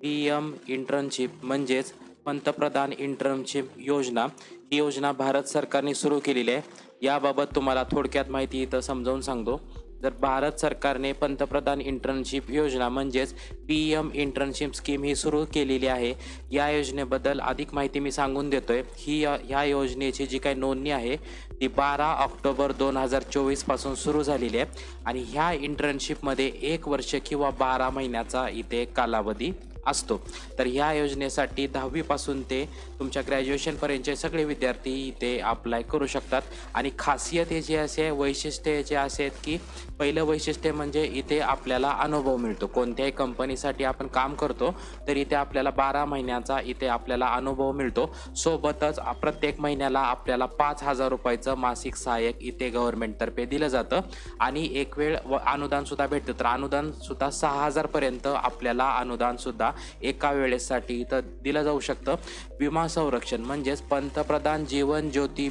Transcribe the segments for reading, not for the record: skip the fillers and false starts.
P-M internship म्हणजेच पंतप्रधान internship योजना. ही योजना भारत सरकारने सुरू केलेली आहे. याबाबत तुम्हाला थोडक्यात माहिती इथं समजावून सांगतो. जर भारत सरकारने पंतप्रधान इंटर्नशिप योजना म्हणजेच पी-एम इंटर्नशिप स्कीम ही सुरू केलेली आहे. या योजनेबद्दल अधिक माहिती मी सांगून देतोय. ह्या योजनेची जी काही नोंदणी आहे ती 12 ऑक्टोबर 2024 पासून सुरू झालेली आहे आणि ह्या इंटर्नशिपमध्ये 1 वर्ष किंवा 12 महिन्याचा इथे कालावधी असतो. तर ह्या योजनेसाठी 10वी पासून ते तुमच्या ग्रॅज्युएशनपर्यंतचे सगळे विद्यार्थी इथे अप्लाय करू शकतात. आणि खासियत याची असे आहे, वैशिष्ट्य याचे असे आहेत की पहिलं वैशिष्ट्य म्हणजे इथे आपल्याला अनुभव मिळतो. कोणत्याही कंपनीसाठी आपण काम करतो तर इथे आपल्याला 12 महिन्याचा इथे आपल्याला अनुभव मिळतो. सोबतच प्रत्येक महिन्याला आपल्याला 5,000 रुपयाचं मासिक सहाय्यक इथे गव्हर्नमेंटतर्फे दिलं जातं आणि एक वेळ अनुदानसुद्धा भेटतं. तर अनुदानसुद्धा 6,000 पर्यंत आपल्याला अनुदानसुद्धा एका वेळेसाठी इथं दिलं जाऊ शकतं. विमा संरक्षण म्हणजेच पंतप्रधान जीवन ज्योती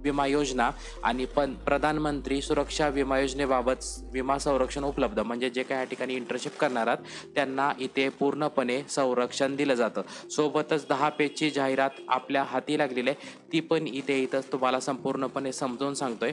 विमा योजना आणि प्रधानमंत्री सुरक्षा विमा योजनेबाबत विमा संरक्षण उपलब्ध. म्हणजे जे काही या ठिकाणी इंटर्नशिप करणार आहेत त्यांना इथे पूर्णपणे संरक्षण दिलं जातं. सोबतच 10 पेजची जाहिरात आपल्या हाती लागलेली आहे, ती पण इथंच तुम्हाला संपूर्णपणे समजावून सांगतोय.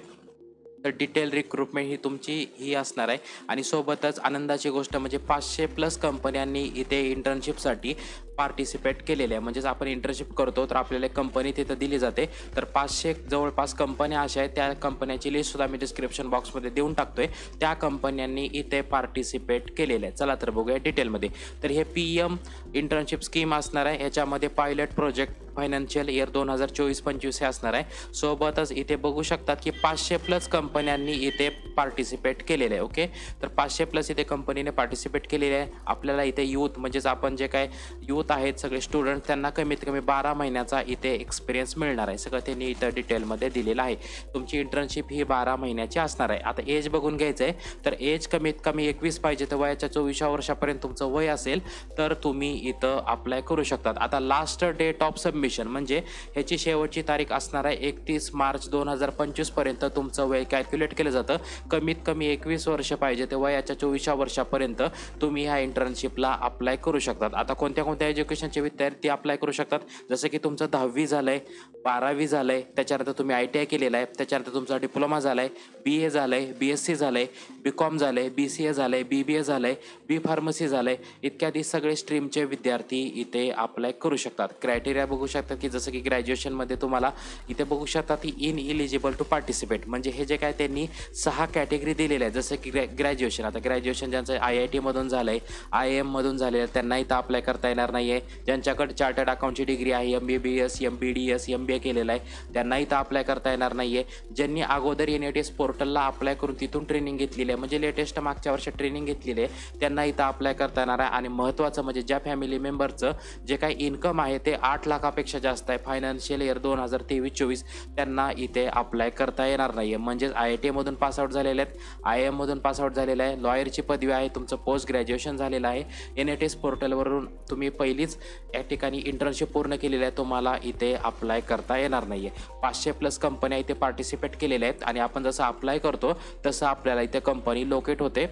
तर डिटेल रिक्रुटमेंट ही तुमची ही असणार आहे. आणि सोबतच आनंदाची गोष्ट म्हणजे 500+ कंपन्यांनी इथे इंटर्नशिपसाठी पार्टिसिपेट केलेले आहे. म्हणजेच आपण इंटर्नशिप करतो तर आपल्याला कंपनी तिथं दिली जाते. तर 500 जवळपास कंपन्या अशा आहेत, त्या कंपन्याची लिस्टसुद्धा मी डिस्क्रिप्शन बॉक्समध्ये देऊन टाकतोय. त्या कंपन्यांनी इथे पार्टिसिपेट केलेलं आहे. चला तर बघूया डिटेलमध्ये. तर हे पी-एम इंटर्नशिप स्कीम असणार आहे. याच्यामध्ये पायलट प्रोजेक्ट फायनान्शियल इयर 2024-25 हे असणार आहे. सोबतच इथे बघू शकतात की 500+ कंपन्यांनी इथे पार्टिसिपेट केलेलं आहे. ओके, तर 500+ इथे कंपनीने पार्टिसिपेट केलेले आहे. आपल्याला इथे यूथ म्हणजेच आपण जे काय यूथ आहेत सगळे स्टुडंट त्यांना कमीत कमी 12 महिन्याचा इथे एक्सपिरियन्स मिळणार आहे. सगळं त्यांनी इथं डिटेलमध्ये दिलेलं आहे. तुमची इंटर्नशिप ही 12 महिन्याची असणार आहे. आता एज बघून घ्यायचं आहे. तर एज कमीत कमी 21 पाहिजे. तर वयाच्या 24व्या वर्षापर्यंत तुमचं वय असेल तर तुम्ही इथं अप्लाय करू शकतात. आता लास्ट डेट ऑफ सबमिशन म्हणजे ह्याची शेवटची तारीख असणार आहे 31 मार्च 2025 पर्यंत तुमचं वय कॅल्क्युलेट केलं जातं. कमीत कमी 21 वर्ष पाहिजे. ते वयाच्या 24व्या वर्षापर्यंत तुम्ही ह्या इंटर्नशिपला अप्लाय करू शकतात. आता कोणत्या एज्युकेशनचे विद्यार्थी अप्लाय करू शकतात, जसं की तुमचं 10वी झालं आहे, 12वी झालं आहे, त्याच्यानंतर तुम्ही ITI केलेलं आहे, त्याच्यानंतर तुमचा डिप्लोमा झाला आहे, BA झालं आहे, BSc झालं आहे, BCom झालं आहे, BCA झालं आहे, BBA झालं आहे, B.Pharmacy झालं आहे, इत्यादी सगळे स्ट्रीमचे विद्यार्थी इथे अप्लाय करू शकतात. क्रायटेरिया बघू शकतात की जसं की ग्रॅज्युएशनमध्ये तुम्हाला इथे बघू शकतात की इनएलिजिबल टू पार्टिसिपेट म्हणजे हे जे काय त्यांनी 6 कॅटेगरी दिलेल्या आहेत. जसं की ग्रॅज्युएशन, आता ग्रॅज्युएशन ज्यांचं IIT मधून झालं आहे, IIM मधून झालेलं आहे त्यांना इथं अप्लाय करता येणार नाही आहे. ज्यांच्याकडे चार्टर्ड अकाउंटची डिग्री आहे, MBBS, MBDS, MBA केलेलं आहे त्यांना इथं अप्लाय करता येणार नाही आहे. ज्यांनी अगोदर NATS पोर्टलला अप्लाय करून तिथून ट्रेनिंग घेतलेली आहे म्हणजे लेटेस्ट मागच्या वर्षी ट्रेनिंग घेतलेली आहे त्यांना इथं अप्लाय करता येणार आहे. आणि महत्त्वाचं म्हणजे ज्या फॅमिली मेंबरचं जे काही इन्कम आहे ते 8 लाखापेक्षा जास्त आहे फायनान्शियल इयर 2023-24 त्यांना इथे अप्लाय करता येणार नाही आहे. म्हणजेच IIT मधून पासआउट झालेले आहेत, IIM मधून पासआउट झालेलं आहे, लॉयरची पदवी आहे, तुमचं पोस्ट ग्रॅज्युएशन झालेलं आहे, NATS पोर्टलवरून तुम्ही पहिलीच या ठिकाणी इंटर्नशिप पूर्ण केलेली आहे, तुम्हाला इथे अप्लाय करता येणार नाही आहे. 500+ कंपन्या इथे पार्टिसिपेट केलेल्या आहेत आणि आपण जसं अप्लाय करतो तसं आपल्याला इथे कंपनी लोकेट होते.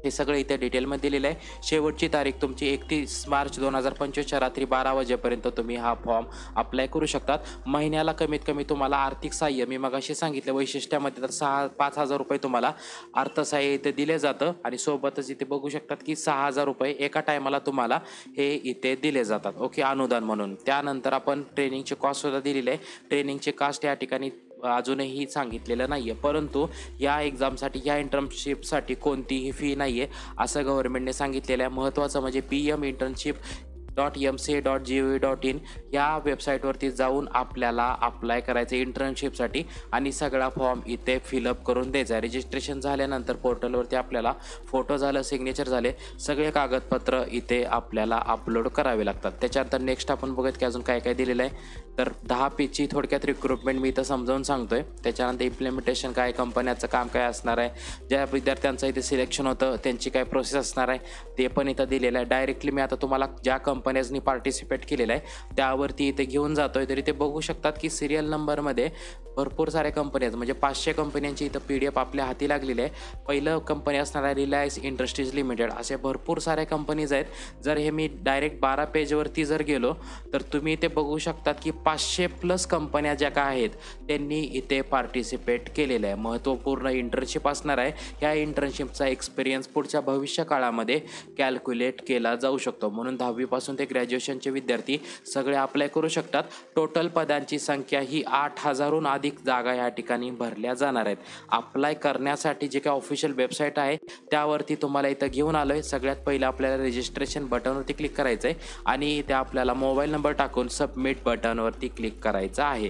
हे सगळं इथे डिटेलमध्ये दिलेलं आहे. शेवटची तारीख तुमची 31 मार्च 2025च्या रात्री 12 वाजेपर्यंत तुम्ही हा फॉर्म अप्लाय करू शकतात. महिन्याला कमीत कमी तुम्हाला आर्थिक सहाय्य मी मगाशी सांगितलं वैशिष्ट्यामध्ये तर 5,000 रुपये तुम्हाला अर्थसहाय्य इथे दिले जातं आणि सोबतच इथे बघू शकतात की 6,000 रुपये एका टायमाला तुम्हाला हे इथे दिले जातात. ओके, अनुदान म्हणून. त्यानंतर आपण ट्रेनिंगची कॉस्टसुद्धा दिलेली आहे. ट्रेनिंगची कास्ट या ठिकाणी अजूनही सांगितलेलं नाही आहे, परंतु या एक्झामसाठी या इंटर्नशिपसाठी कोणतीही फी नाही आहे असं गव्हर्नमेंटने सांगितलेलं आहे. महत्त्वाचं म्हणजे PM internship.mca.gov.in या वेबसाईटवरती जाऊन आपल्याला अप्लाय करायचं इंटर्नशिपसाठी आणि सगळा फॉर्म इथे फिलअप करून द्यायचा आहे. रजिस्ट्रेशन झाल्यानंतर पोर्टलवरती आपल्याला फोटो झालं, सिग्नेचर झाले, सगळे कागदपत्र इथे आपल्याला अपलोड करावे लागतात. त्याच्यानंतर नेक्स्ट आपण बघत की अजून काय काय दिलेलं आहे. तर 10 पेजची थोडक्यात रिक्रुटमेंट मी इथं समजावून सांगतोय. त्याच्यानंतर इम्प्लिमेंटेशन काय, कंपन्याचं काम काय असणार आहे, ज्या विद्यार्थ्यांचं इथे सिलेक्शन होतं त्यांची काय प्रोसेस असणार आहे ते पण इथं दिलेलं आहे. डायरेक्टली मी आता तुम्हाला ज्या कंपन्यांनी पार्टिसिपेट केलेलं आहे त्यावरती इथे घेऊन जातोय. तर इथे बघू शकतात की सिरियल नंबरमध्ये भरपूर साऱ्या कंपन्या आहेत, म्हणजे 500 कंपन्यांची इथं PDF आपल्या हाती लागलेली आहे. पहिलं कंपनी असणार आहे रिलायन्स इंडस्ट्रीज लिमिटेड. असे भरपूर साऱ्या कंपनीज आहेत. जर हे मी डायरेक्ट 12 पेजवरती जर गेलो तर तुम्ही इथे बघू शकतात की 500+ कंपन्या ज्या काय आहेत त्यांनी इथे पार्टिसिपेट केलेलं आहे. महत्त्वपूर्ण इंटर्नशिप असणार आहे. ह्या इंटर्नशिपचा एक्सपिरियन्स पुढच्या भविष्य काळामध्ये कॅल्क्युलेट केला जाऊ शकतो. म्हणून 10वीपासून ते ग्रॅज्युएशनचे विद्यार्थी सगळे अप्लाय करू शकतात. टोटल पदांची संख्या ही 8,000हून अधिक जागा या ठिकाणी भरल्या जाणार आहेत. अप्लाय करण्यासाठी जे काही ऑफिशियल वेबसाईट आहे त्यावरती तुम्हाला इथं घेऊन आलो आहे. सगळ्यात पहिलं आपल्याला रजिस्ट्रेशन बटनवरती क्लिक करायचं आहे आणि इथे आपल्याला मोबाईल नंबर टाकून सबमिट बटनवरती क्लिक करायचं आहे.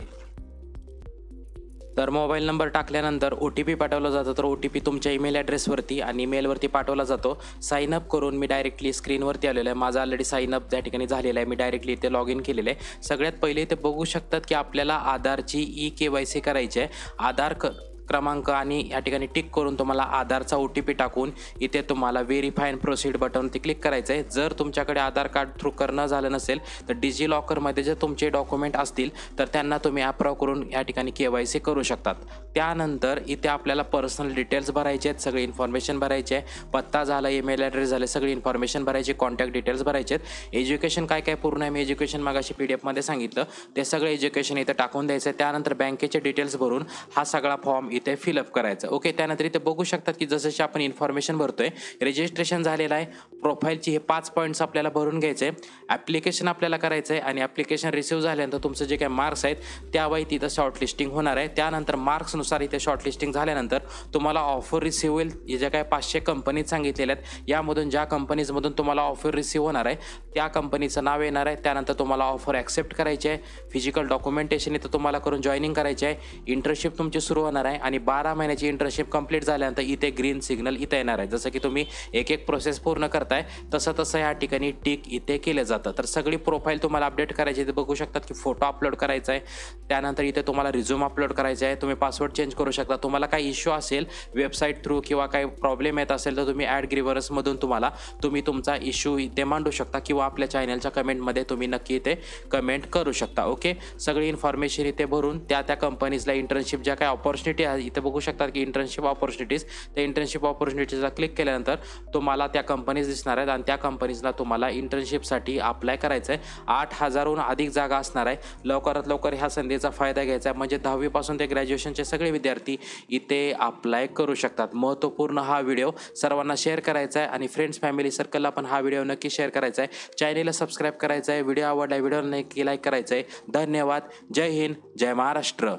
तर मोबाईल नंबर टाकल्यानंतर OTP पाठवला जातो. तर OTP तुमच्या ईमेल ॲड्रेसवरती आणि मेलवरती पाठवला जातो. साईनअप करून मी डायरेक्टली स्क्रीनवरती आलेलो आहे. माझा ऑलरेडी साईनअप त्या ठिकाणी झालेला आहे. मी डायरेक्टली इथे लॉग इन केलेलं आहे. सगळ्यात पहिले इथे बघू शकतात की आपल्याला आधारची eKYC करायची आहे. आधार क्रमांक आणि या ठिकाणी टिक करून तुम्हाला आधारचा OTP टाकून इथे तुम्हाला व्हेरीफाय अँड प्रोसीड बटनवरती क्लिक करायचं आहे. जर तुमच्याकडे आधार कार्ड थ्रू करणं झालं नसेल तर डिजिलॉकरमध्ये जर तुमचे डॉक्युमेंट असतील तर त्यांना तुम्ही अप्रूव्ह करून या ठिकाणी KYC करू शकतात. त्यानंतर इथे आपल्याला पर्सनल डिटेल्स भरायचे आहेत, सगळी इन्फॉर्मेशन भरायची आहे. पत्ता झाला, ईमेल ॲड्रेस झाले, सगळी इन्फॉर्मेशन भरायची, कॉन्टॅक्ट डिटेल्स भरायचे आहेत. एज्युकेशन काय काय पूर्ण आहे मी एज्युकेशन मागाशी PDF सांगितलं ते सगळं एज्युकेशन इथे टाकून द्यायचं आहे. त्यानंतर बँकेचे डिटेल्स भरून हा सगळा फॉर्म इथे फिलअप करायचं. ओके, त्यानंतर इथे बघू शकतात की जसं आपण इन्फॉर्मेशन भरतोय, रजिस्ट्रेशन झालेलं आहे. प्रोफाईलची हे 5 पॉईंट्स आपल्याला भरून घ्यायचे आहे. ॲप्लिकेशन आपल्याला करायचं आहे आणि ॲप्लिकेशन रिसीव्ह झाल्यानंतर तुमचं जे काही मार्क्स आहेत त्यावेळी तिथं शॉर्टलिस्टिंग होणार आहे. त्यानंतर मार्क्सनुसार इथे शॉर्टलिस्टिंग झाल्यानंतर तुम्हाला ऑफर रिसीव्ह होईल. हे ज्या काही 500 कंपनीज सांगितलेल्या आहेत यामधून ज्या कंपनीजमधून तुम्हाला ऑफर रिसीव्ह होणार आहे त्या कंपनीचं नाव येणार आहे. त्यानंतर तुम्हाला ऑफर ॲक्सेप्ट करायची आहे. फिजिकल डॉक्युमेंटेशन इथं तुम्हाला करून जॉईनिंग करायची आहे. इंटर्नशिप तुमची सुरू होणार आहे आणि 12 महिन्याची इंटर्नशिप कंप्लीट झाल्यानंतर इथे ग्रीन सिग्नल इथे येणार आहे. जसं की तुम्ही एक एक प्रोसेस पूर्ण करताय तसं या ठिकाणी टिक इथे केलं जातं. तर सगळी प्रोफाईल तुम्हाला अपडेट करायची आहे. बघू शकतात की फोटो अपलोड करायचा आहे. त्यानंतर इथे तुम्हाला रिझ्यूम अपलोड करायचा आहे. तुम्ही पासवर्ड चेंज करू शकता. तुम्हाला काही इश्यू असेल वेबसाईट थ्रू किंवा काही प्रॉब्लेम येत असेल तर तुम्ही ॲड ग्रीव्हरन्समधून तुम्ही तुमचा इश्यू इथे मांडू शकता किंवा आपल्या चॅनलच्या कमेंटमध्ये तुम्ही नक्की इथे कमेंट करू शकता. ओके, सगळी इन्फॉर्मेशन इथे भरून त्या कंपनीजला इंटर्नशिप ज्या काही ऑपॉर्च्युनिटी आहे इथे बघू शकतात की इंटर्नशिप ऑपॉर्च्युनिटीज, त्या इंटर्नशिप ऑपॉर्च्युनिटीजला क्लिक केल्यानंतर तुम्हाला त्या कंपनीज दिसणार आहेत आणि त्या कंपनीजला तुम्हाला इंटर्नशिपसाठी अप्लाय करायचं आहे. 8,000हून अधिक जागा असणार आहे. लवकरात लवकर ह्या संधीचा फायदा घ्यायचा आहे. म्हणजे 10वीपासून ते ग्रॅज्युएशनचे सगळे विद्यार्थी इथे अप्लाय करू शकतात. महत्त्वपूर्ण हा व्हिडिओ सर्वांना शेअर करायचा आहे आणि फ्रेंड्स फॅमिली सर्कलला पण हा व्हिडिओ नक्की शेअर करायचा आहे. चॅनेलला सबस्क्राईब करायचं आहे. व्हिडिओ आवडला व्हिडिओ नक्की लाईक करायचं आहे. धन्यवाद. जय हिंद, जय महाराष्ट्र.